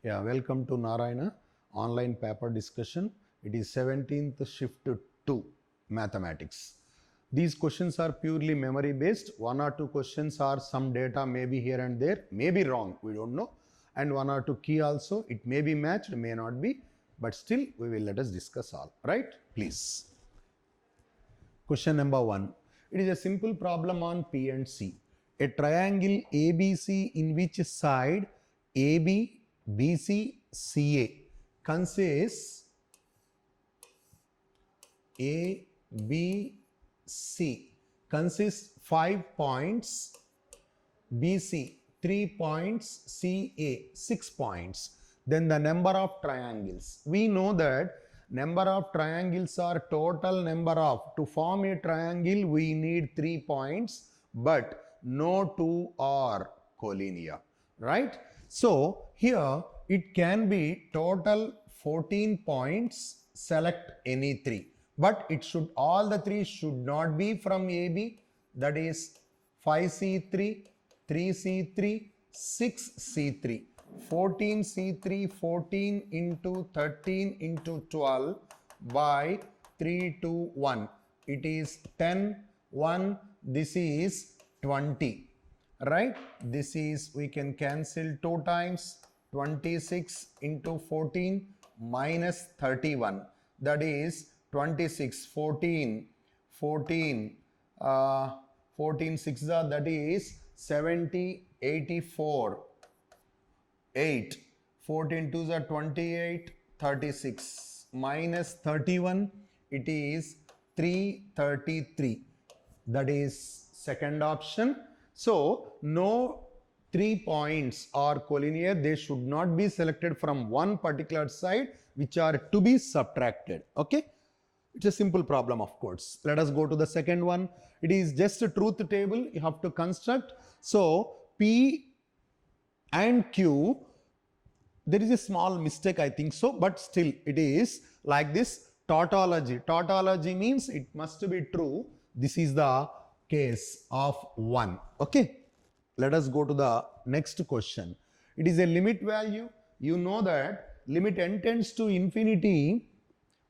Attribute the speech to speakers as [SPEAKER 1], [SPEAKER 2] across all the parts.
[SPEAKER 1] Yeah, welcome to Narayana online paper discussion. It is 17th shift 2 mathematics. These questions are purely memory based. One or two questions are some data may be here and there, may be wrong, we don't know. And one or two key also, it may be matched, may not be, but still we will let us discuss all, right? Please. Question number 1. It is a simple problem on P and C. A triangle ABC in which side AB, BC, CA consists A, B, C consists 5 points, BC 3 points, CA 6 points. Then the number of triangles. We know that number of triangles are total number of. To form a triangle we need 3 points, but no two are collinear, right? So here it can be total 14 points, select any 3. But it should, all the 3 should not be from AB, that is 5C3, 3C3, 6C3. 14C3, 14 into 13 into 12 by 3 to 1. It is 10, 1, this is 20, right? This is, we can cancel 2 times, 26 into 14 minus 31, that is 26, 14, 14 6, that is 70, 84, 8, 14 2s are 28, 36, minus 31, it is 333, that is second option. So no 3 points are collinear, they should not be selected from one particular side which are to be subtracted. Okay, it's a simple problem, of course. Let us go to the second one. It is just a truth table you have to construct. So P and Q, there is a small mistake, I think so, but still it is like this. Tautology. Tautology means it must be true. This is the case of 1. Okay, let us go to the next question. It is a limit value. You know that limit n tends to infinity.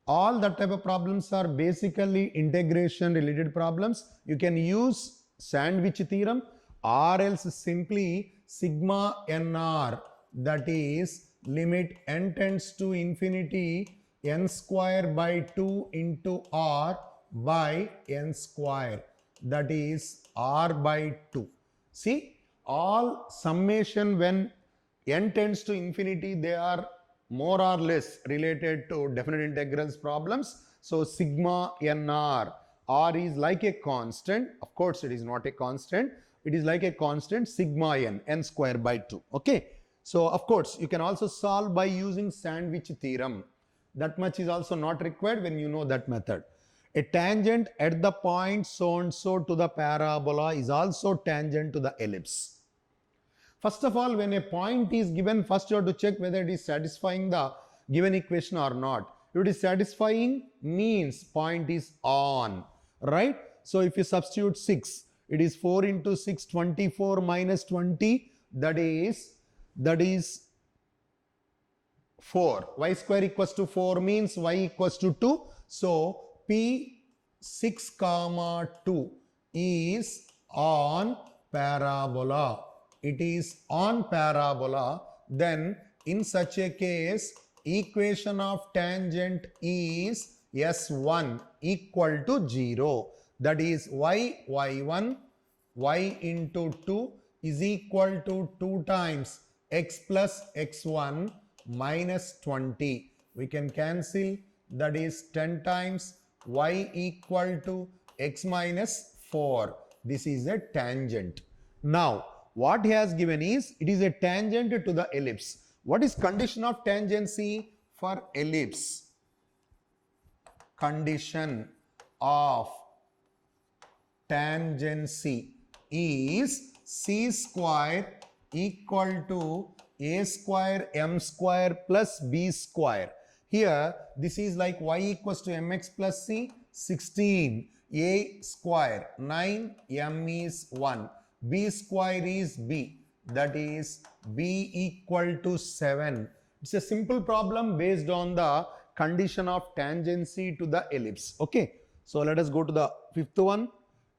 [SPEAKER 1] All that type of problems are basically integration related problems. You can use sandwich theorem or else simply sigma nr, that is limit n tends to infinity n square by 2 into r by n square, that is r by 2. See, all summation when n tends to infinity, they are more or less related to definite integrals problems. So sigma nr, r is like a constant. Of course it is not a constant, it is like a constant, sigma n square by 2. Okay, so of course you can also solve by using sandwich theorem. That much is also not required when you know that method. A tangent at the point so and so to the parabola is also tangent to the ellipse. First of all, when a point is given, first you have to check whether it is satisfying the given equation or not. If it is satisfying, means point is on, right? So if you substitute 6, it is 4 into 6, 24 minus 20, that is 4. Y square equals to 4 means y equals to 2. So P 6 comma 2 is on parabola. It is on parabola. Then in such a case, equation of tangent is S1 equal to 0. That is y1 y into 2 is equal to 2 times x plus x1 minus 20. We can cancel, that is 10 times y equal to x minus 4. This is a tangent. Now what he has given is, it is a tangent to the ellipse. What is condition of tangency for ellipse? Condition of tangency is c square equal to a square m square plus b square. Here this is like y equals to mx plus c, 16, a square 9, m is 1. B square is B, that is B equal to 7, It's a simple problem based on the condition of tangency to the ellipse. Okay, so let us go to the fifth one.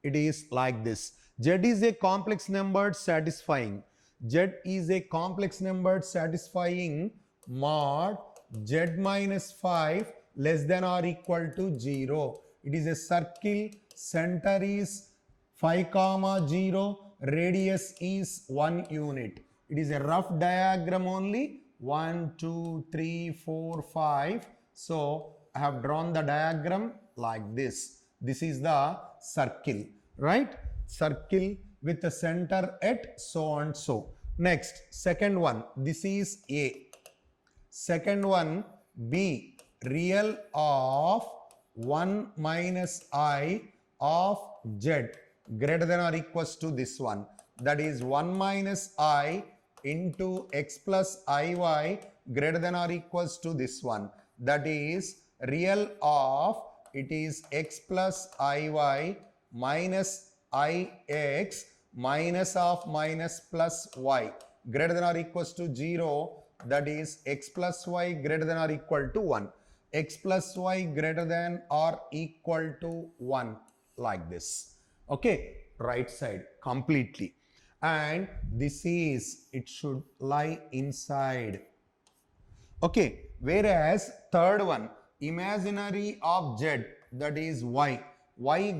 [SPEAKER 1] It is like this. Z is a complex number satisfying. Z is a complex number satisfying mod Z minus 5 less than or equal to 0. It is a circle, center is 5 comma 0, radius is 1 unit. It is a rough diagram only. 1, 2, 3, 4, 5. So I have drawn the diagram like this. This is the circle, right? Circle with the center at so and so. Next, second one. This is A. Second one, B. Real of 1 minus I of Z greater than or equals to this one. That is 1 minus I into x plus iy greater than or equals to this one. That is real of, it is x plus iy minus ix minus of minus plus y greater than or equals to 0. That is x plus y greater than or equal to 1. X plus y greater than or equal to 1, like this. Okay, right side completely. And this is, it should lie inside. Okay, whereas third one, imaginary of z, that is y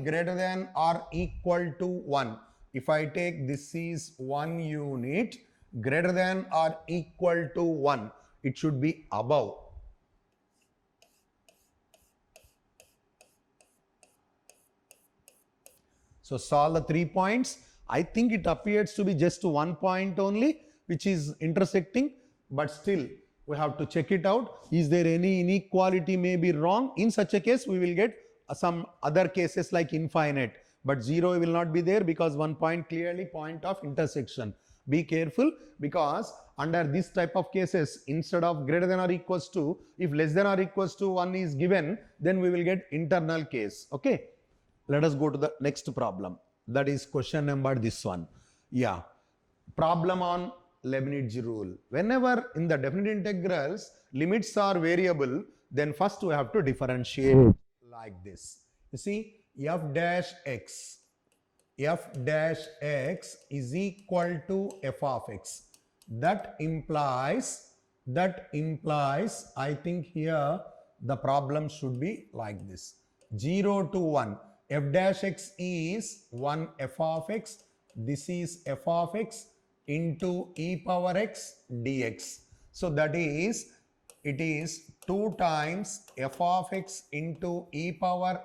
[SPEAKER 1] greater than or equal to 1. If I take this is 1 unit greater than or equal to 1, it should be above. So solve the 3 points. I think it appears to be just 1 point only which is intersecting, but still we have to check it out. Is there any inequality may be wrong? In such a case we will get some other cases like infinite, but 0 will not be there because 1 point clearly point of intersection. Be careful, because under this type of cases, instead of greater than or equals to, if less than or equals to 1 is given, then we will get internal case. Okay, let us go to the next problem. That is question number this one. Yeah, problem on Leibniz rule. Whenever in the definite integrals limits are variable, then first we have to differentiate like this. You see, f dash x is equal to f of x. That implies I think here the problem should be like this. 0 to 1. F dash x is 1 f of x. This is f of x into e power x dx. So that is, it is 2 times f of x into e power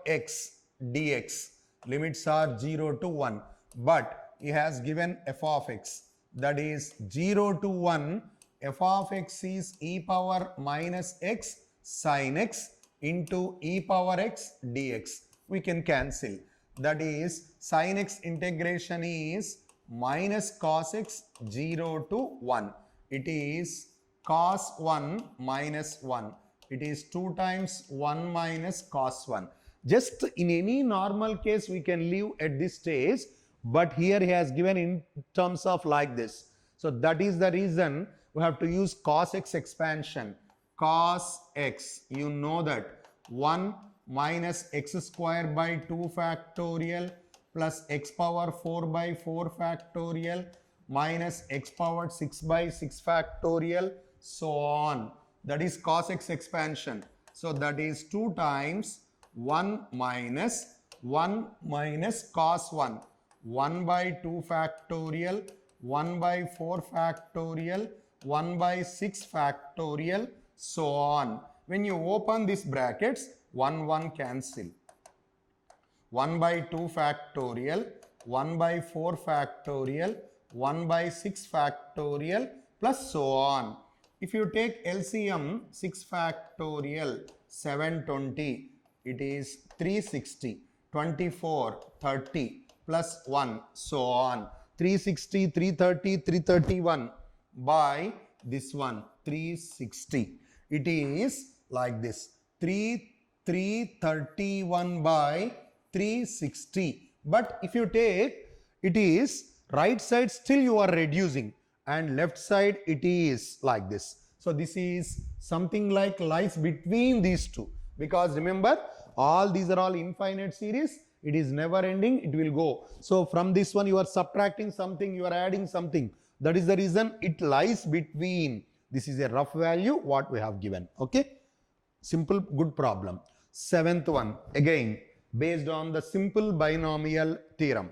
[SPEAKER 1] x dx. Limits are 0 to 1. But he has given f of x. That is 0 to 1. F of x is e power minus x sin x into e power x dx. We can cancel. That is sin x integration is minus cos x 0 to 1. It is cos 1 minus 1. It is 2 times 1 minus cos 1. Just in any normal case we can leave at this stage, but here he has given in terms of like this. So that is the reason we have to use cos x expansion. Cos x, you know that 1 minus x square by 2 factorial plus x power 4 by 4 factorial minus x power 6 by 6 factorial, so on. That is cos x expansion. So that is 2 times 1 minus cos 1. 1 by 2 factorial, 1 by 4 factorial, 1 by 6 factorial, so on. When you open these brackets, 1 cancel. 1 by 2 factorial, 1 by 4 factorial, 1 by 6 factorial, plus so on. If you take LCM, 6 factorial, 720, it is 360, 24, 30, plus 1, so on. 360, 330, 331 by this one, 360. It is like this, 331 by 360. But if you take, it is right side, still you are reducing. and left side it is like this. So this is something like lies between these two, because remember all these are all infinite series, it is never ending, it will go. So from this one you are subtracting something, you are adding something, that is the reason it lies between. This is a rough value what we have given. Okay, simple, good problem. Seventh one, again based on the simple binomial theorem.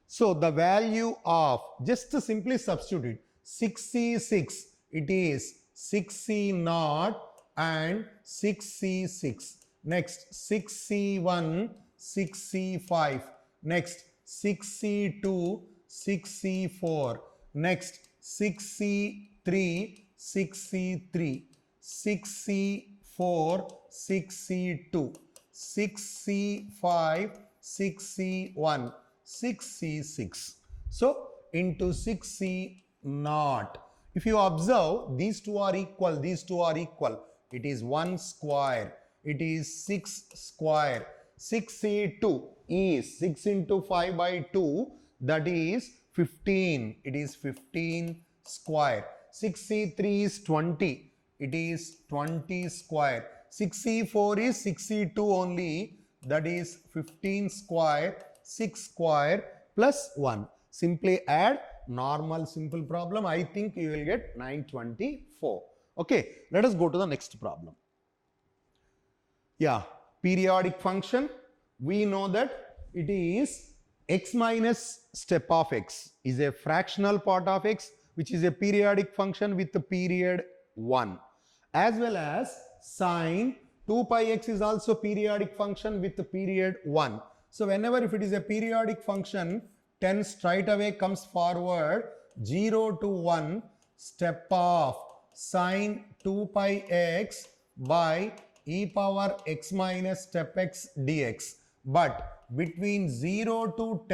[SPEAKER 1] So the value of, just simply substitute 6C6, it is 6C0 and 6C6. Next 6C1, 6C5. Next 6C2, 6C4. Next 6C3, 6C3. 6C4, 6C2. 6C5, 6C1. 6C6. So into 6C0. If you observe, these two are equal, these two are equal. It is 1 square. It is 6 square. 6C2 is 6 into 5 by 2, that is 15. It is 15 square. 6C3 is 20. It is 20 square. 6C4 is 6C2 only, that is 15 square. 6 square plus 1. Simply add, normal simple problem. I think you will get 924. Okay, let us go to the next problem. Yeah, periodic function. We know that it is x minus step of x is a fractional part of x, which is a periodic function with the period 1, as well as sine 2 pi x is also periodic function with the period 1. So whenever if it is a periodic function, 10 straight away comes forward, 0 to 1 step of sine 2 pi x by e power x minus step x dx. But between 0 to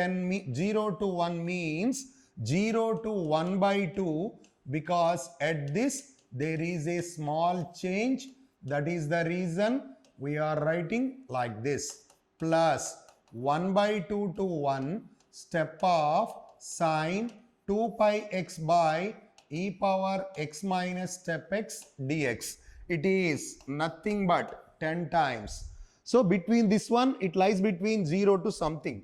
[SPEAKER 1] 0 to 1 means 0 to 1 by 2, because at this there is a small change. That is the reason we are writing like this, plus 1 by 2 to 1 step of sine 2 pi x by e power x minus step x dx. It is nothing but 10 times. So between this one, it lies between 0 to something.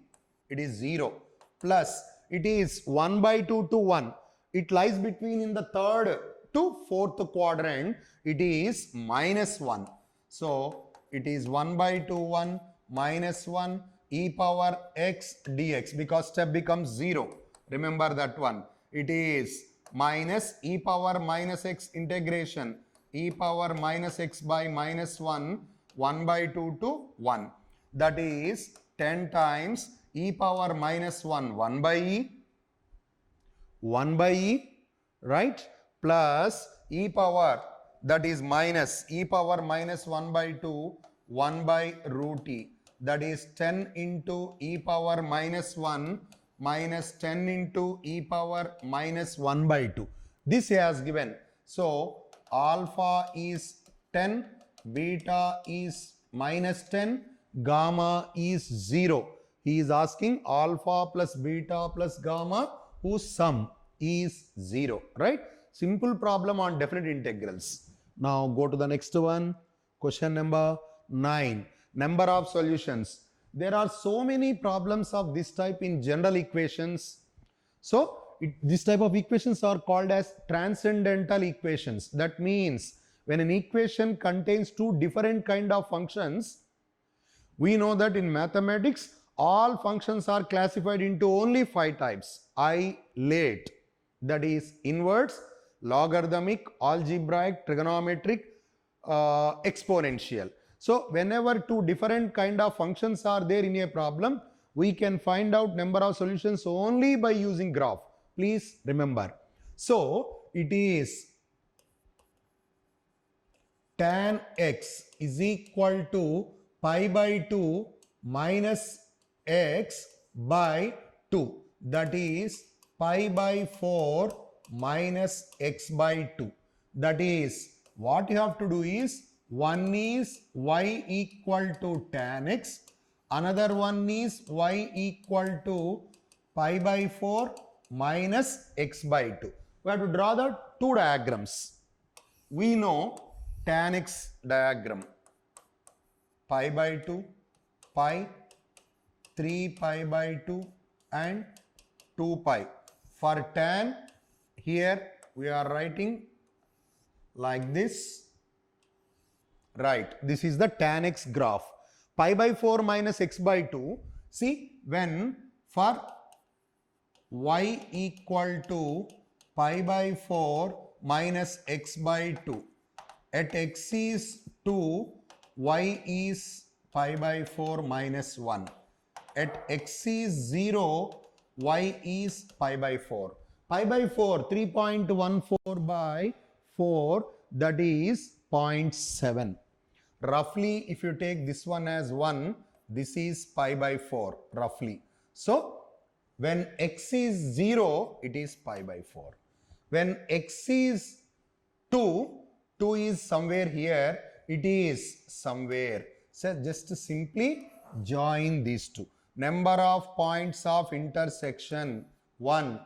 [SPEAKER 1] It is 0, plus it is 1 by 2 to 1. It lies between in the third to fourth quadrant. It is minus 1. So it is 1 by 2 1 minus 1 e power x dx, because step becomes 0. Remember that one. It is minus e power minus x integration e power minus x by minus 1, 1 by 2 to 1. That is 10 times e power minus 1, 1 by e, 1 by e, right? Plus e power, that is minus e power minus 1 by 2, 1 by root e. That is 10 into e power minus 1 minus 10 into e power minus 1 by 2. This he has given. So alpha is 10, beta is minus 10, gamma is 0. He is asking alpha plus beta plus gamma whose sum is 0, right? Simple problem on definite integrals. Now go to the next one. Question number 9. Number of solutions. There are so many problems of this type in general equations. So this type of equations are called as transcendental equations. That means when an equation contains two different kind of functions, we know that in mathematics all functions are classified into only 5 types. ILATE, that is inverse, logarithmic, algebraic, trigonometric, exponential. So whenever two different kind of functions are there in a problem, we can find out number of solutions only by using graph. Please remember. So it is tan x is equal to pi by 2 minus x by 2. That is pi by 4 minus x by 2. That is, what you have to do is, one is y equal to tan x, another one is y equal to pi by 4 minus x by 2. we have to draw the two diagrams. We know tan x diagram, pi by 2, pi, 3 pi by 2 and 2 pi. For tan, here we are writing like this. Right, this is the tan x graph. Pi by 4 minus x by 2. See, when for y equal to pi by 4 minus x by 2, at x is 2, y is pi by 4 minus 1. At x is 0, y is pi by 4. Pi by 4, 3.14 by 4, that is 0.7. Roughly, if you take this one as 1, this is pi by 4, roughly. So, when x is 0, it is pi by 4. When x is 2, 2 is somewhere here, it is somewhere. So, just simply join these two. Number of points of intersection, 1,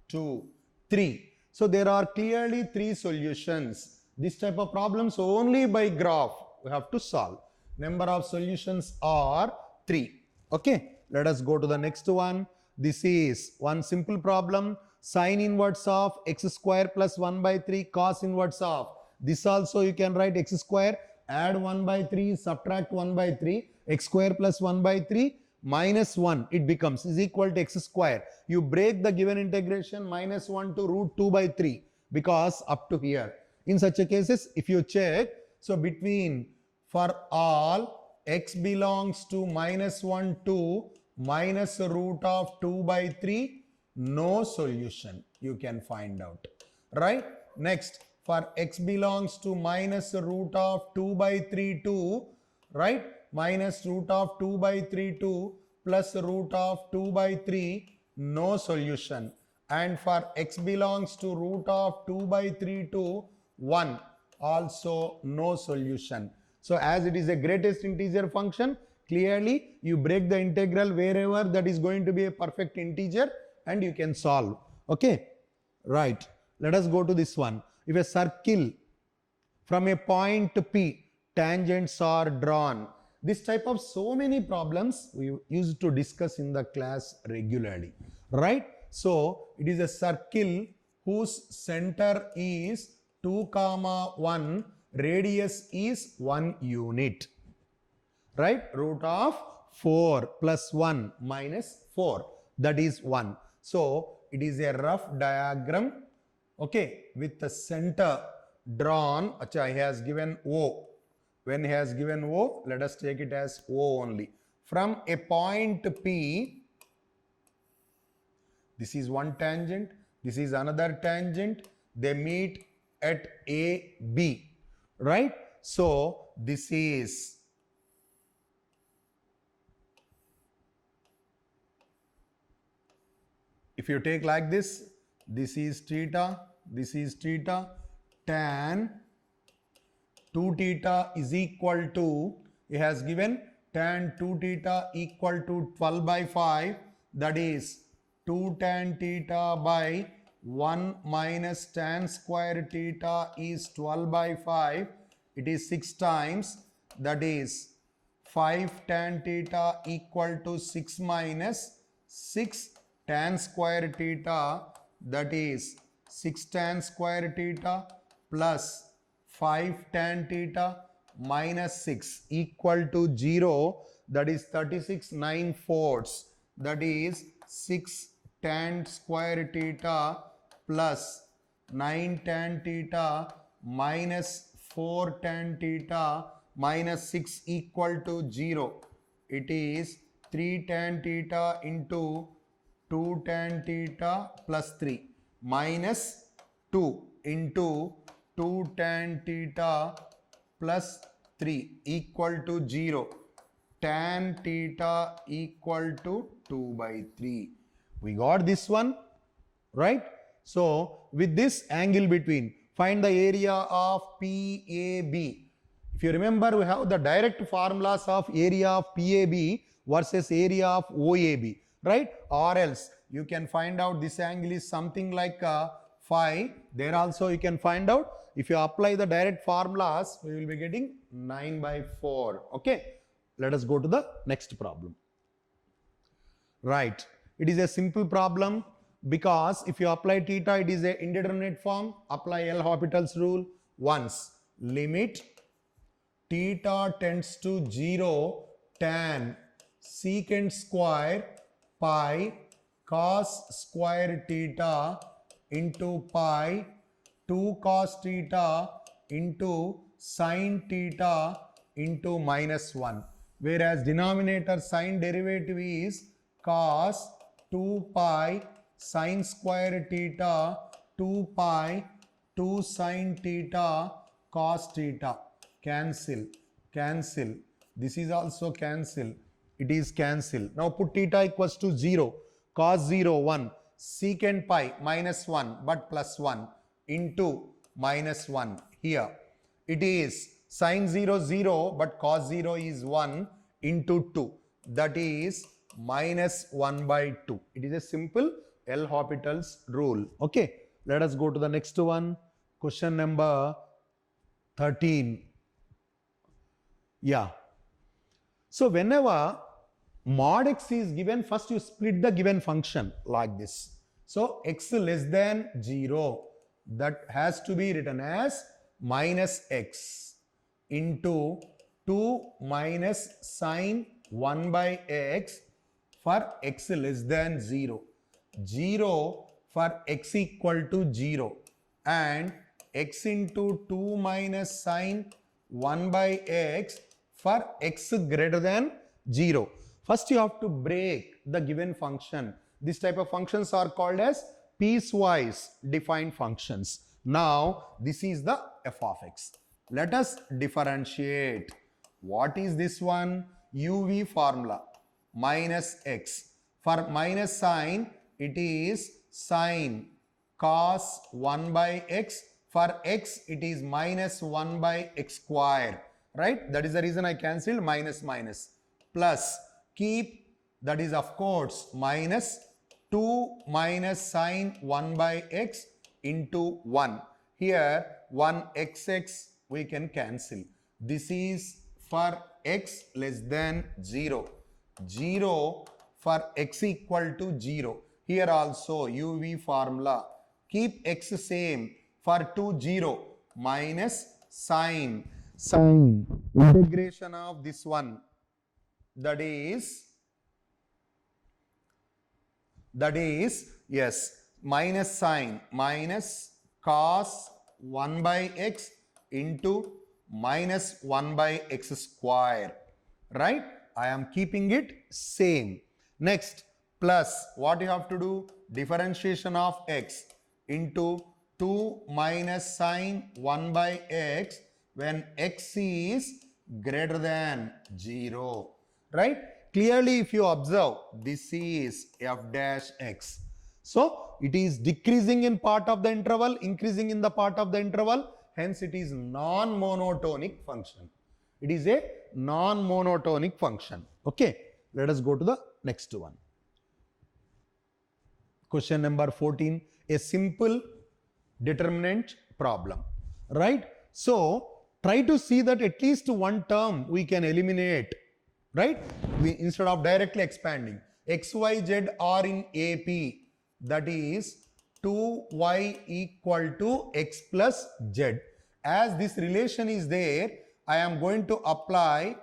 [SPEAKER 1] 2, 3. So, there are clearly 3 solutions. This type of problems only by graph we have to solve. Number of solutions are 3. Okay, let us go to the next one. This is one simple problem. Sine inverse of x square plus 1 by 3 cos inverse of. This also you can write x square, add 1 by 3, subtract 1 by 3, x square plus 1 by 3 minus 1 it becomes is equal to x square. You break the given integration minus 1 to root 2 by 3 because up to here. In such a cases, if you check, so between for all x belongs to minus 1 to minus root of 2 by 3, no solution you can find out. Right? Next, for x belongs to minus root of 2 by 3 to, right? Minus root of 2 by 3 to plus root of 2 by 3, no solution. And for x belongs to root of 2 by 3 to 1, also no solution. So as it is a greatest integer function, clearly you break the integral wherever that is going to be a perfect integer and you can solve. Okay, right. Let us go to this one. If a circle from a point P, tangents are drawn. This type of so many problems we used to discuss in the class regularly, right? So it is a circle whose center is 2, 1, radius is 1 unit, right? Root of 4 plus 1 minus 4, that is 1. So it is a rough diagram, okay, with the center drawn. Acha, he has given O. When he has given O, let us take it as O only. From a point P, this is one tangent, this is another tangent, they meet at A, B, right? So this is if you take like this is theta, this is theta, tan 2 theta is equal to, he has given tan 2 theta equal to 12 by 5, that is 2 tan theta by 1 minus tan square theta is 12 by 5, it is 6 times, that is 5 tan theta equal to 6 minus 6 tan square theta, that is 6 tan square theta plus 5 tan theta minus 6 equal to 0, that is 36 9/4, that is 6 tan square theta plus 9 tan theta minus 4 tan theta minus 6 equal to 0. It is 3 tan theta into 2 tan theta plus 3 minus 2 into 2 tan theta plus 3 equal to 0. Tan theta equal to 2 by 3. We got this one, right? So with this angle between, find the area of PAB. If you remember, we have the direct formulas of area of PAB versus area of OAB, right? Or else you can find out this angle is something like 5. There also you can find out. If you apply the direct formulas, we will be getting 9 by 4. Okay. Let us go to the next problem. Right. It is a simple problem because if you apply theta, it is a indeterminate form. Apply L'Hopital's rule once. Limit theta tends to 0 tan secant square pi cos square theta into pi 2 cos theta into sin theta into minus 1. Whereas denominator sin derivative is cos 2 pi sin square theta 2 pi 2 sin theta cos theta. Cancel, cancel. This is also cancel. It is cancel. Now put theta equals to 0. Cos 0, 1. Secant pi minus 1 but plus 1 into minus 1 here. It is sin 0, 0 but cos 0 is 1 into 2. That is minus 1 by 2. It is a simple L'Hopital's rule. Okay. Let us go to the next one. Question number 13. Yeah. So whenever mod x is given, first you split the given function like this. So x less than 0, that has to be written as minus x into 2 minus sine 1 by x for x less than 0. 0 for x equal to 0 and x into 2 minus sine 1 by x for x greater than 0. First you have to break the given function. This type of functions are called as piecewise defined functions. Now this is the f of x. Let us differentiate. What is this one? UV formula minus x. For minus sign it is sine cos 1 by x. For x it is minus 1 by x square. Right? That is the reason I cancelled minus minus. Plus keep, that is of course minus 2 minus sine 1 by x into 1. Here 1 xx we can cancel. This is for x less than 0. 0 for x equal to 0. Here also UV formula. Keep x same. For 2 0 minus sine integration of this one, that is yes, minus sine minus cos 1 by x into minus 1 by x square. Right? I am keeping it same. Next, plus what you have to do? Differentiation of x into 2 minus sine 1 by x when x is greater than 0. Right? Clearly if you observe, this is f dash x. So it is decreasing in part of the interval, increasing in the part of the interval. Hence it is non-monotonic function. It is a non-monotonic function. Okay. Let us go to the next one. Question number 14. A simple determinant problem. Right? So try to see that at least one term we can eliminate. Right? Instead of directly expanding. X, Y, Z are in AP. That is 2y equal to x plus z. As this relation is there, I am going to apply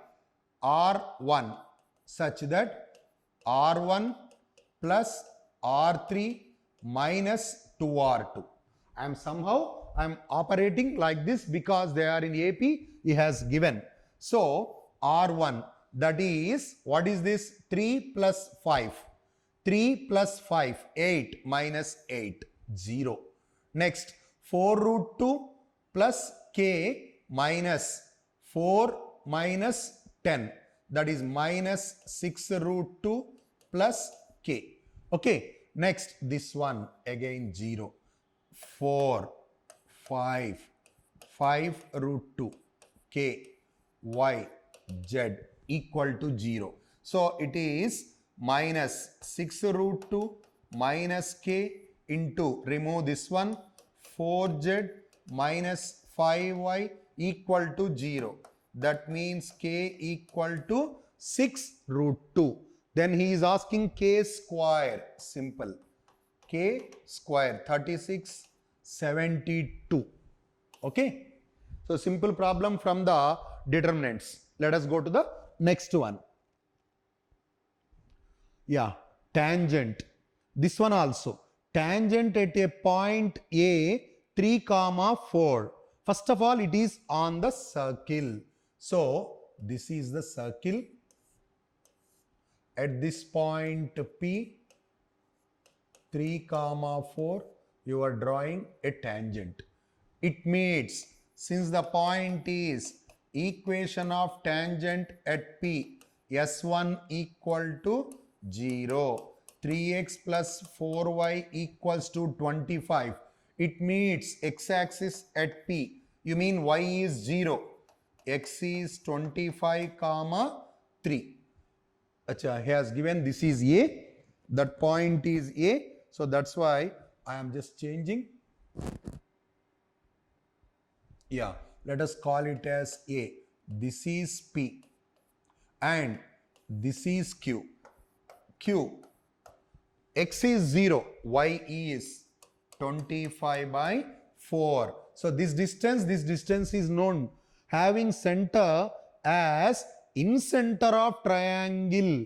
[SPEAKER 1] R1 such that R1 plus R3 minus 2R2. I am operating like this because they are in AP, he has given. So R1, that is, what is this? 3 plus 5. 3 plus 5, 8 minus 8, 0. Next, 4 root 2 plus k minus 4 minus 10. That is minus 6 root 2 plus k. Okay. Next, this one again 0. 4, 5, 5 root 2, k, y, z equal to 0. So it is minus 6 root 2 minus k into, remove this one, 4z minus 5y equal to 0. That means k equal to 6 root 2. Then he is asking k square. Simple. K square 36, 72. Okay. So simple problem from the determinants. Let us go to the next one. Yeah, tangent. This one also. Tangent at a point A, 3, 4. First of all, it is on the circle. So, this is the circle. At this point P, 3, 4, you are drawing a tangent. It means, since the point is equation of tangent at P, S1 equal to 0, 3x plus 4y equals to 25. It meets x-axis at P. You mean y is 0. X is 25, 3. Achha, he has given this is A. That point is A. So that's why I am just changing. Yeah, let us call it as A. This is P. And this is Q. Q. X is 0. Y is 25 by 4. So this distance is known, having center as in center of triangle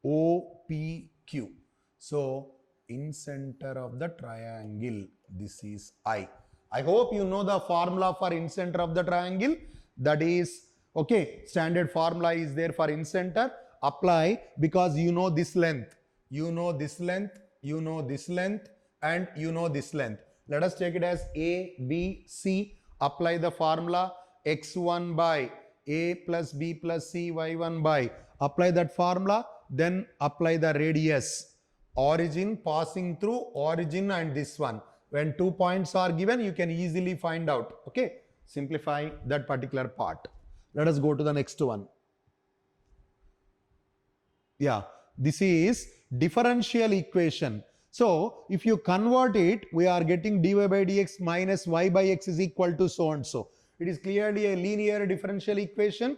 [SPEAKER 1] OPQ. So in center of the triangle, this is I. I hope you know the formula for in center of the triangle. That is, okay, standard formula is there for in center. Apply, because you know this length, you know this length, you know this length, and you know this length. Let us take it as A, B, C. Apply the formula x1 by A plus B plus C y1 by. Apply that formula. Then apply the radius. Origin passing through origin and this one. When 2 points are given, you can easily find out. Okay. Simplify that particular part. Let us go to the next one. Yeah. This is differential equation. So, if you convert it, we are getting dy by dx minus y by x is equal to so and so. It is clearly a linear differential equation.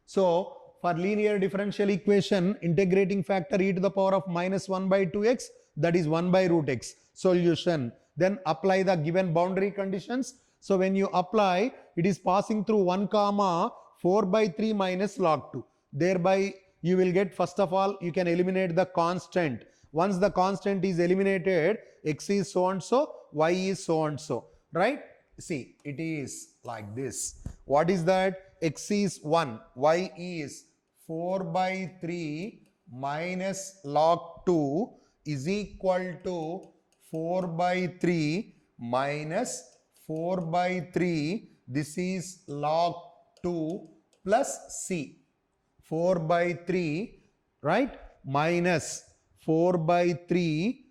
[SPEAKER 1] So, for linear differential equation, integrating factor e to the power of minus 1 by 2x, that is 1 by root x. Solution. Then apply the given boundary conditions. So, when you apply, it is passing through 1 comma 4 by 3 minus log 2. Thereby, you will get, first of all, you can eliminate the constant. Once the constant is eliminated, x is so and so, y is so and so, right? See, it is like this. What is that? X is 1, y is 4 by 3 minus log 2 is equal to 4 by 3 minus 4 by 3. This is log 2 plus c. 4 by 3, right? Minus 4 by 3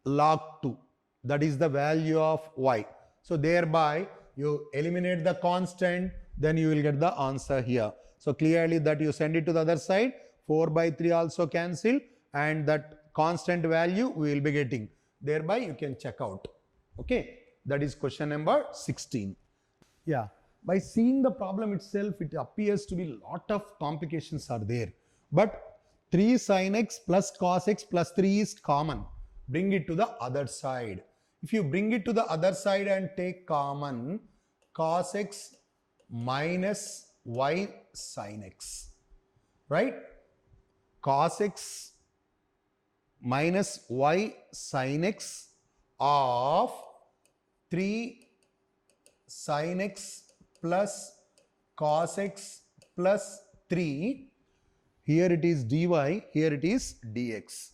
[SPEAKER 1] log 2. That is the value of y. So thereby you eliminate the constant, then you will get the answer here. So clearly that you send it to the other side, 4 by 3 also cancel, and that constant value we will be getting. Thereby you can check out. Okay, that is question number 16. Yeah, by seeing the problem itself, it appears to be a lot of complications are there. But 3 sin x plus cos x plus 3 is common. Bring it to the other side. If you bring it to the other side and take common, cos x minus y sin x, right? Cos x minus y sin x of 3 sin x plus cos x plus 3. Here it is dy, here it is dx.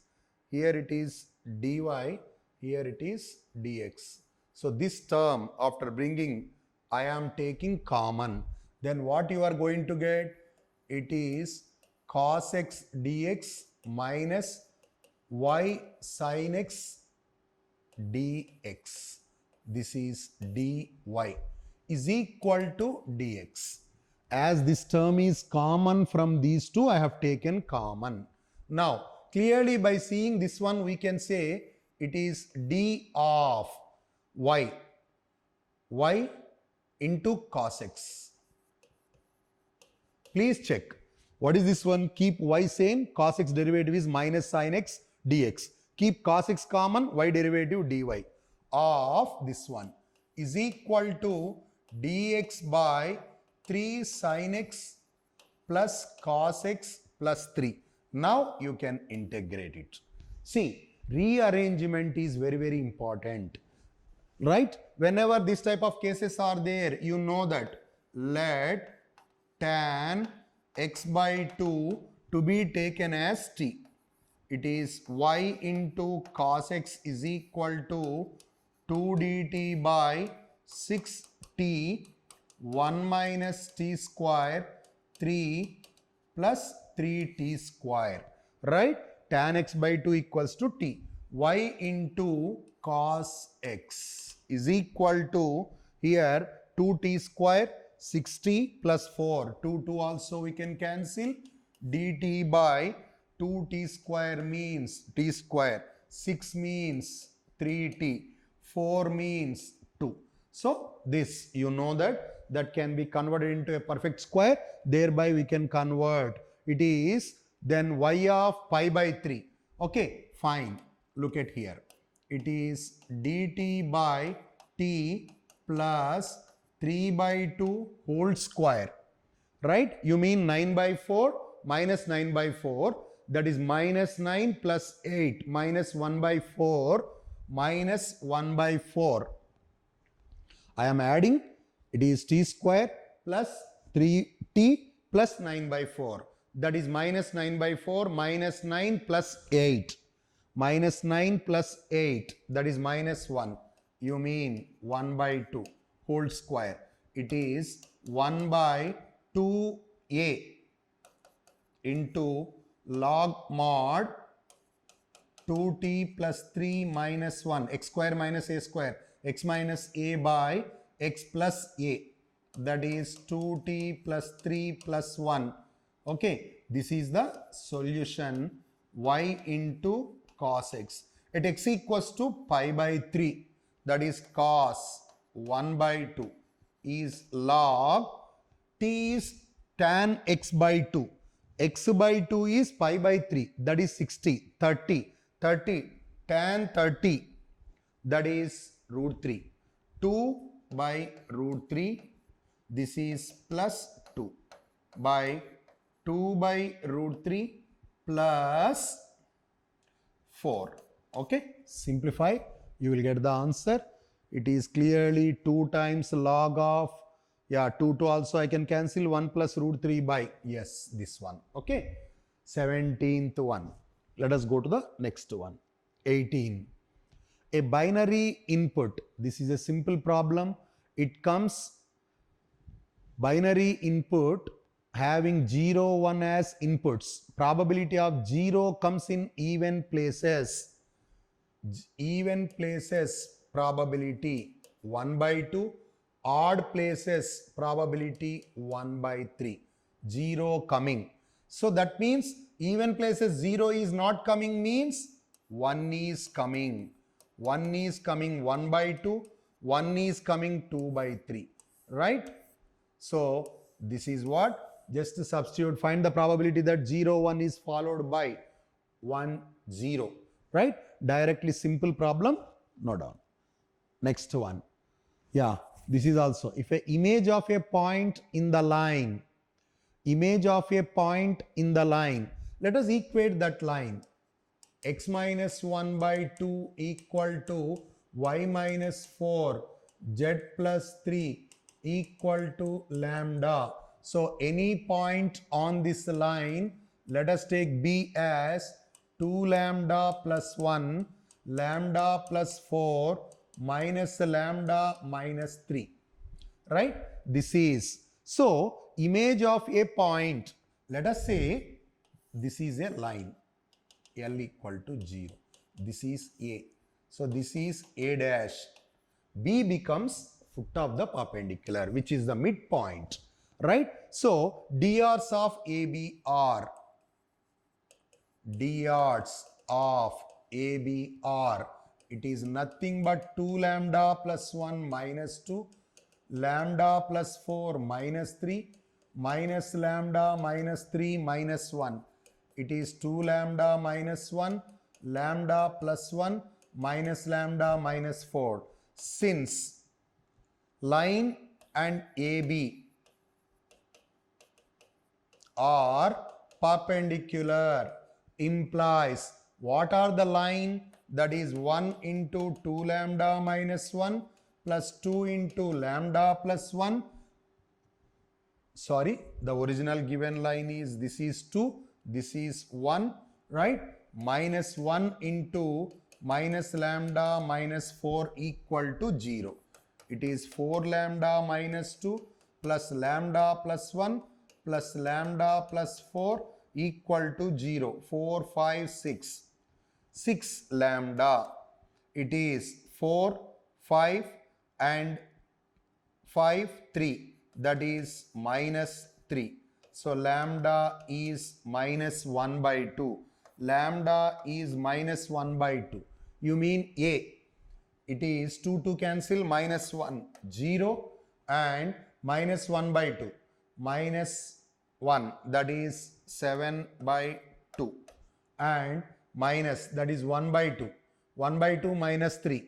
[SPEAKER 1] Here it is dy, here it is dx. So this term, after bringing, I am taking common. Then what you are going to get? It is cos x dx minus y sin x dx. This is dy is equal to dx. As this term is common from these two, I have taken common. Now, clearly by seeing this one, we can say it is d of y. y into cos x. Please check. What is this one? Keep y same, cos x derivative is minus sin x dx. Keep cos x common, y derivative dy of this one is equal to dx by 3 sin x plus cos x plus 3. Now you can integrate it. See, rearrangement is very, very important. Right? Whenever this type of cases are there, you know that let tan x by 2 to be taken as t. It is y into cos x is equal to 2 dt by 6t 1 minus t square 3 plus 3t square. Right? Tan x by 2 equals to t. Y into cos x is equal to here 2t square 6t plus 4. 2 also we can cancel. dt by 2t square means t square. 6 means 3t. 4 means 2. So this you know that can be converted into a perfect square. Thereby we can convert. It is then y of pi by 3. Okay, fine. Look at here. It is dt by t plus 3 by 2 whole square. Right? You mean 9 by 4 minus 9 by 4. That is minus 9 plus 8 minus 1 by 4 minus 1 by 4. I am adding. It is t square plus 3t plus 9 by 4. That is minus 9 by 4 minus 9 plus 8. Minus 9 plus 8, that is minus 1. You mean 1 by 2 whole square. It is 1 by 2a into log mod 2t plus 3 minus 1, x square minus a square, x minus a by x plus a. That is 2t plus 3 plus 1. Okay, this is the solution y into cos x. At x equals to pi by 3, that is cos 1 by 2 is log t is tan x by 2. X by 2 is pi by 3, that is 60, 30, tan 30, that is root 3. 2 by root 3, this is plus 2 by 2 by root 3 plus 4. Okay, simplify, you will get the answer. It is clearly 2 times log of, 2 also I can cancel, 1 plus root 3 by, yes, this one. Okay, 17th one. Let us go to the next one. 18. A binary input. This is a simple problem. It comes binary input having 0, 1 as inputs. Probability of 0 comes in even places. Even places probability 1 by 2. Odd places probability 1 by 3. 0 coming. So that means even places 0 is not coming means 1 is coming. 1 is coming 1 by 2. 1 is coming 2 by 3. Right? So this is what? Just to substitute, find the probability that 0, 1 is followed by 1, 0. Right? Directly simple problem, no doubt. Next one. Yeah, this is also, if an image of a point in the line, let us equate that line. X minus 1 by 2 equal to y minus 4, z plus 3 equal to lambda. So any point on this line, let us take B as 2 lambda plus 1, lambda plus 4 minus lambda minus 3. Right? This is, so image of a point, let us say this is a line, L equal to 0. This is A. So this is A dash. B becomes foot of the perpendicular, which is the midpoint. Right? So drs of AB are, drs of AB are, it is nothing but 2 lambda plus 1 minus 2 lambda plus 4 minus 3 minus lambda minus 3 minus 1. It is 2 lambda minus 1 lambda plus 1 minus lambda minus 4. Since line and AB are perpendicular implies what are the line? That is 1 into 2 lambda minus 1 plus 2 into lambda plus 1. Sorry, the original given line is this is 2, this is 1, right? Minus 1 into minus lambda minus 4 equal to 0. It is 4 lambda minus 2 plus lambda plus 1 plus lambda plus 4 equal to 0. 4, 5, 6. 6 lambda. It is 4, 5 and 5, 3. That is minus 3. So lambda is minus 1 by 2. Lambda is minus 1 by 2. You mean A. It is 2 to cancel, minus 1, 0 and minus 1 by 2. Minus 1, that is 7 by 2. And minus, that is 1 by 2. 1 by 2 minus 3.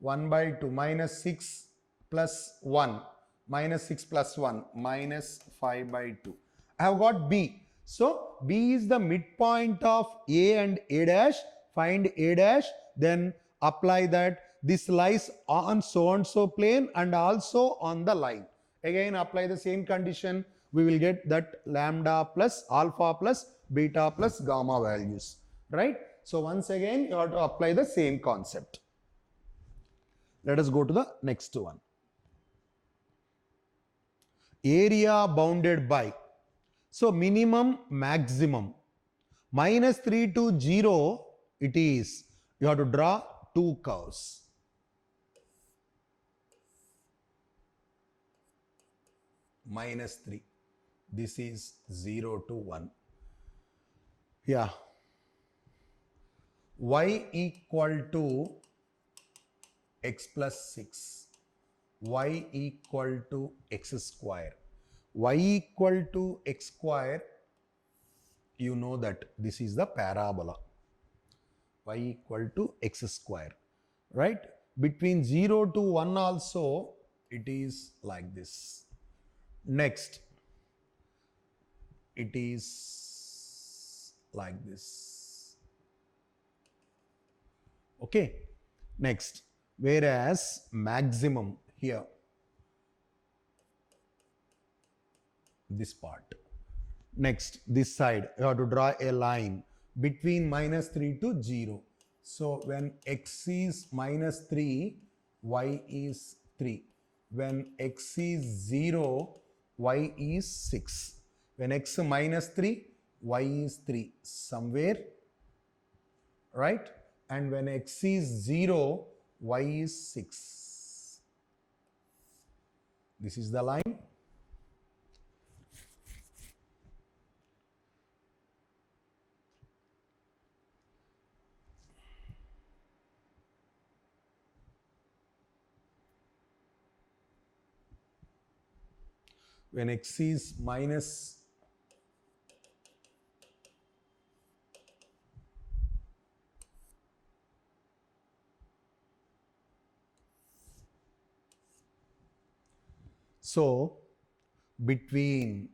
[SPEAKER 1] 1 by 2 minus 6 plus 1. Minus 6 plus 1 minus 5 by 2. I have got B. So B is the midpoint of A and A dash. Find A dash, then apply that. This lies on so and so plane and also on the line. Again apply the same condition. We will get that lambda plus alpha plus beta plus gamma values. Right? So once again you have to apply the same concept. Let us go to the next one. Area bounded by. So minimum, maximum. Minus 3 to 0 it is. You have to draw two curves. Minus 3. This is 0 to 1. Yeah. Y equal to x plus 6. Y equal to x square. Y equal to x square, you know that this is the parabola. Y equal to x square, right? Between 0 to 1 also it is like this. Next, it is like this. Okay. Next, whereas maximum here, this part. Next, this side, you have to draw a line between minus 3 to 0. So when x is minus 3, y is 3. When x is 0, y is 6. When x minus 3, y is 3. Somewhere, right? And when x is 0, y is 6. This is the line. When x is minus so between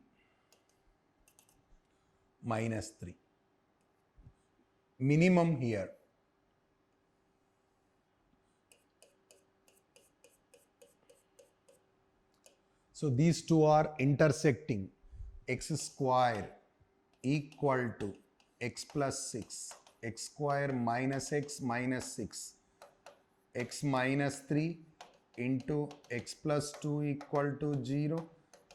[SPEAKER 1] minus 3, minimum here, so these two are intersecting. X square equal to x plus 6, x square minus x minus 6, x minus 3 into x plus 2 equal to 0,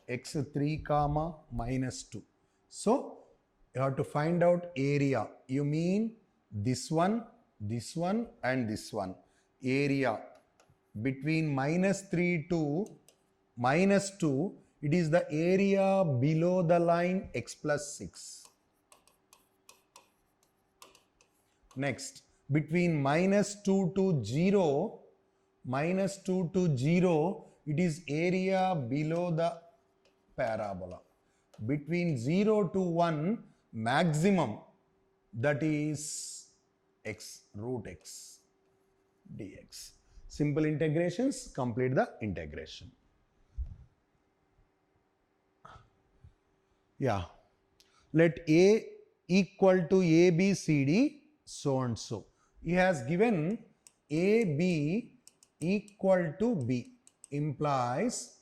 [SPEAKER 1] x 3 comma minus 2. So you have to find out area. You mean this one and this one. Area between minus 3 to minus 2, it is the area below the line x plus 6. Next, between minus 2 to 0, It is area below the parabola. Between 0 to 1, maximum, that is x, root x dx. Simple integrations complete the integration. Yeah. Let A equal to A, B, C, D, so and so. He has given A, B equal to B, implies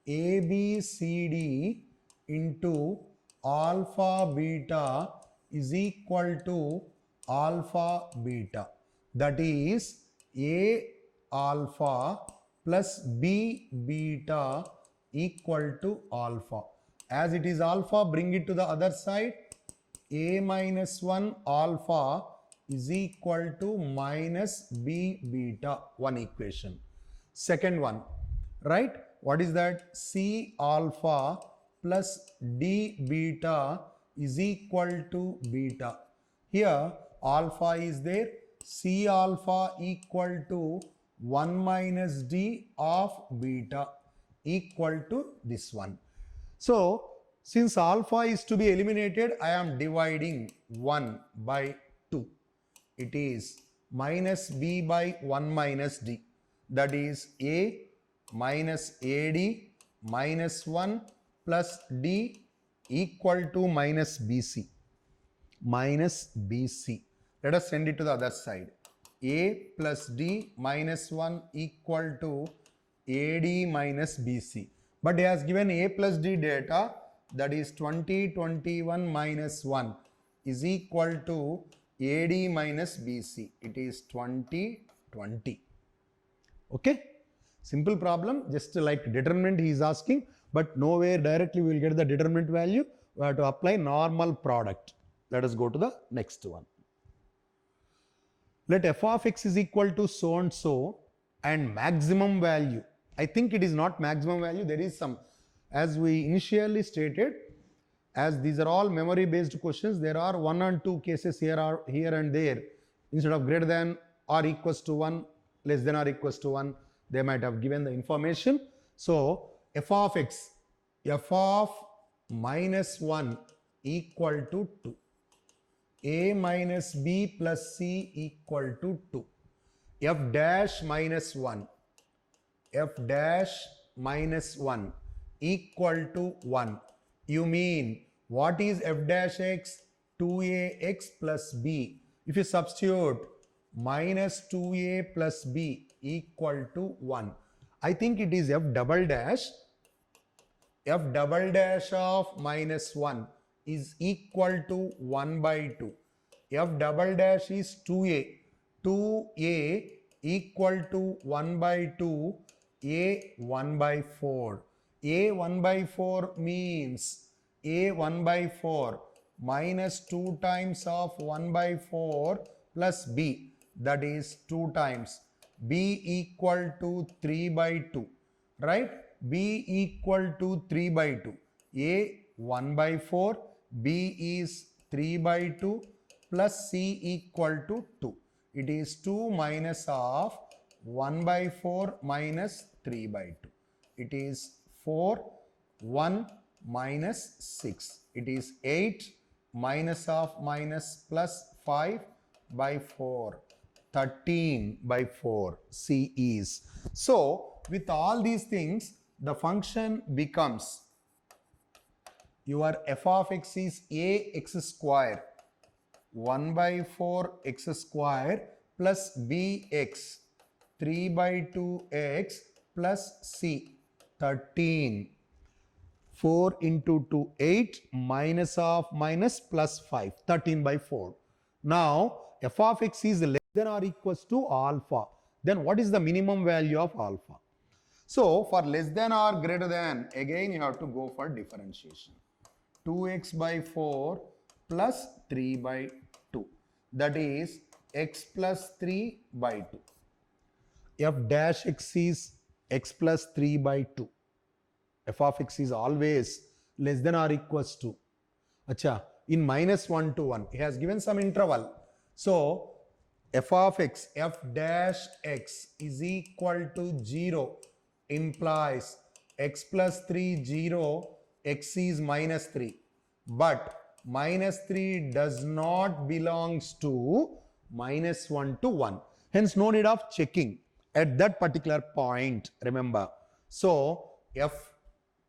[SPEAKER 1] A, B, C, D into alpha, beta is equal to alpha, beta. That is A alpha plus B beta equal to alpha. As it is alpha, bring it to the other side. A minus 1 alpha is equal to minus B beta, one equation. Second one, right? What is that? C alpha plus D beta is equal to beta. Here alpha is there. C alpha equal to 1 minus D of beta equal to this one. So, since alpha is to be eliminated, I am dividing 1 by 2. It is minus B by 1 minus D. That is A minus AD minus 1 plus D equal to minus BC. Minus BC. Let us send it to the other side. A plus D minus 1 equal to AD minus BC. But he has given A plus D data, that is 20, 21 minus 1 is equal to AD minus BC. It is 20, 20. Okay? Simple problem, just like determinant he is asking, but nowhere directly we will get the determinant value. We have to apply normal product. Let us go to the next one. Let f of x is equal to so and so and maximum value. I think it is not maximum value, there is some, as we initially stated, as these are all memory based questions, there are 1 and 2 cases here and there. Instead of greater than or equals to 1, less than or equals to 1, they might have given the information. So f of x, f of minus 1 equal to 2. A minus B plus C equal to 2. F dash minus 1. F dash minus 1 equal to 1. You mean what is f dash x? 2ax plus b. If you substitute minus 2a plus b equal to 1. I think it is f double dash. F double dash of minus 1 is equal to 1 by 2. F double dash is 2a. 2a equal to 1 by 2. A 1 by 4. A 1 by 4 means A 1 by 4 minus 2 times of 1 by 4 plus B, that is 2 times. B equal to 3 by 2, right? B equal to 3 by 2. A 1 by 4, B is 3 by 2 plus C equal to 2. It is 2 minus of 1 by 4 minus 3 by 2. It is 4, 1 minus 6. It is 8 minus of minus plus 5 by 4. 13 by 4. C is. So, with all these things, the function becomes your f of x is ax square 1 by 4 x square plus bx 3 by 2x plus c 13. 4 into 2 8 minus of minus plus 5 13 by 4. Now f of x is less than or equals to alpha. Then what is the minimum value of alpha? So for less than or greater than, again you have to go for differentiation. 2x by 4 plus 3 by 2, that is x plus 3 by 2. F dash x is x plus 3 by 2. F of x is always less than or equals to. Acha, in minus 1 to 1, he has given some interval. So f of x, f dash x is equal to 0 implies x plus 3 0, x is minus 3. But minus 3 does not belongs to minus 1 to 1. Hence no need of checking at that particular point, remember. So f,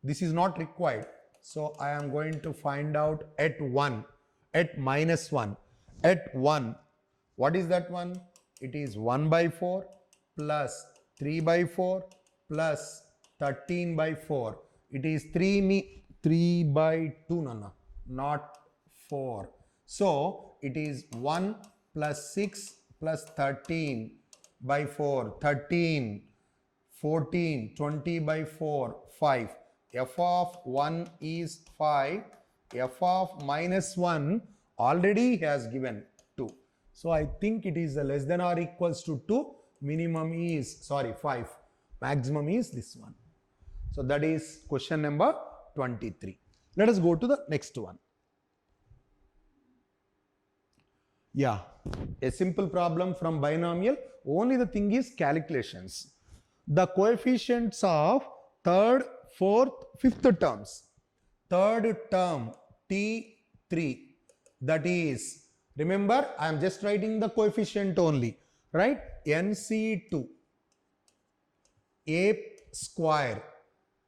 [SPEAKER 1] this is not required. So I am going to find out at 1, at minus 1, at 1. What is that one? It is 1 by 4 plus 3 by 4 plus 13 by 4. It is 3 by 2, no, not 4. So it is 1 plus 6 plus 13 by 4, 13, 14, 20 by 4, 5. F of 1 is 5. F of minus 1 already has given 2. So I think it is less than or equals to 2. Minimum is, 5. Maximum is this one. So that is question number 23. Let us go to the next one. Yeah, a simple problem from binomial. Only the thing is calculations. The coefficients of third, fourth, fifth terms. Third term T3, that is, remember I am just writing the coefficient only, right? NC2 A square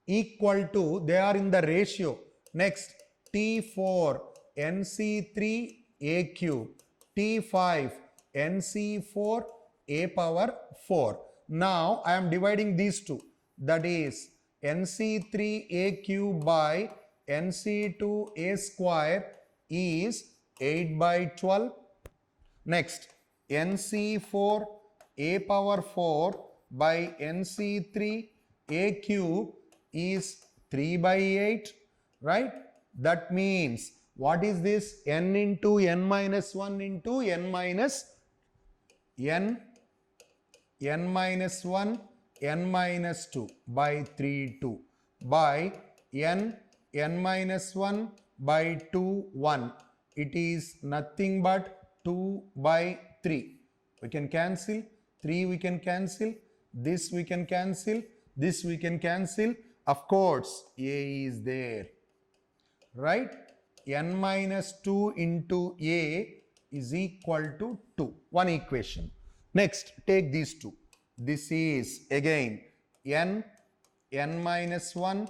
[SPEAKER 1] equal to, they are in the ratio. Next, T4 NC3 A cube, T5 NC4 A power 4. Now I am dividing these two, that is NC3 A cube by NC2 A square is 8 by 12. Next, NC4 A power 4 by NC3 A cube is 3 by 8, right? That means, what is this? N into n minus 1 into n minus 1, n minus 2 by 3, 2 by n minus 1 by 2, 1. It is nothing but 2 by 3. We can cancel. 3 we can cancel. This we can cancel. This we can cancel. Of course, A is there, right? N minus 2 into A is equal to 2. One equation. Next, take these two. This is again n minus 1,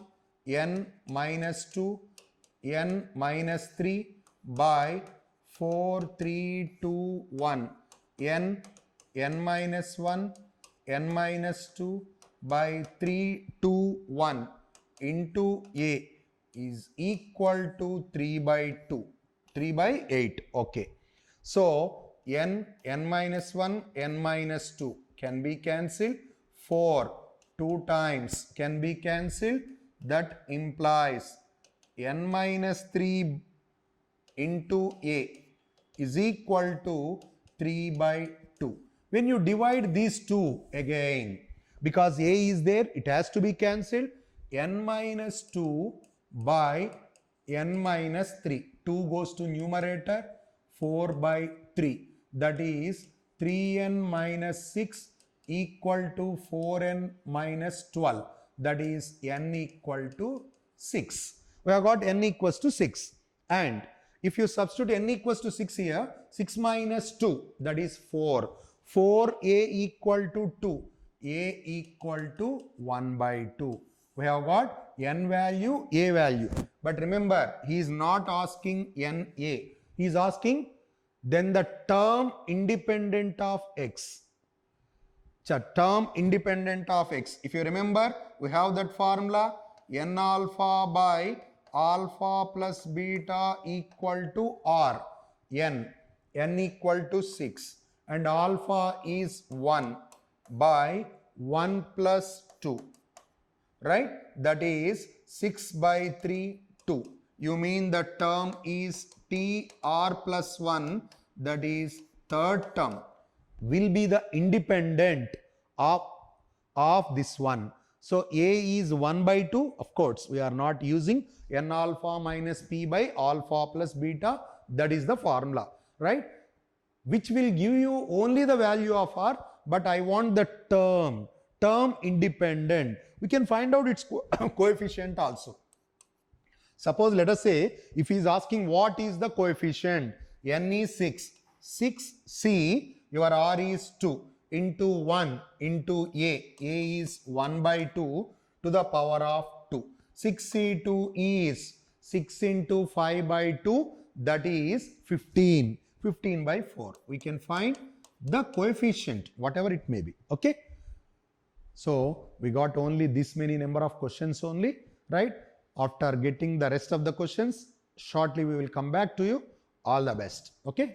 [SPEAKER 1] n minus 2, n minus 3 by 4, 3, 2, 1. n minus 1, n minus 2 by 3, 2, 1 into A is equal to 3 by 2, 3 by 8. Okay. So n minus 1, n minus 2 can be cancelled. 4 2 times can be cancelled. That implies n minus 3 into A is equal to 3 by 2. When you divide these two again, because A is there, it has to be cancelled. N minus 2 by n minus 3. 2 goes to numerator, 4 by 3. That is 3n minus 6 equal to 4n minus 12. That is n equal to 6. We have got n equals to 6. And if you substitute n equals to 6 here, 6 minus 2, that is 4. 4a equal to 2. A equal to 1 by 2. We have got n value, a value. But remember, he is not asking n a. He is asking then the term independent of x. Term independent of x. If you remember, we have that formula n alpha by alpha plus beta equal to r. n equal to 6 and alpha is 1 by 1 plus 2, right? That is 6 by 3, 2. You mean the term is tr plus 1, that is third term, will be the independent of this one. So A is 1 by 2. Of course, we are not using n alpha minus p by alpha plus beta. That is the formula, right? Which will give you only the value of r, but I want the term independent. we can find out its coefficient also. Suppose let us say if he is asking what is the coefficient, n is 6, 6c, your r is 2 into 1 into a is 1 by 2 to the power of 2. 6c to e is 6 into 5 by 2, that is 15, 15 by 4. We can find the coefficient, whatever it may be, okay? So we got only this many number of questions only, right? After getting the rest of the questions, shortly we will come back to you. All the best, okay?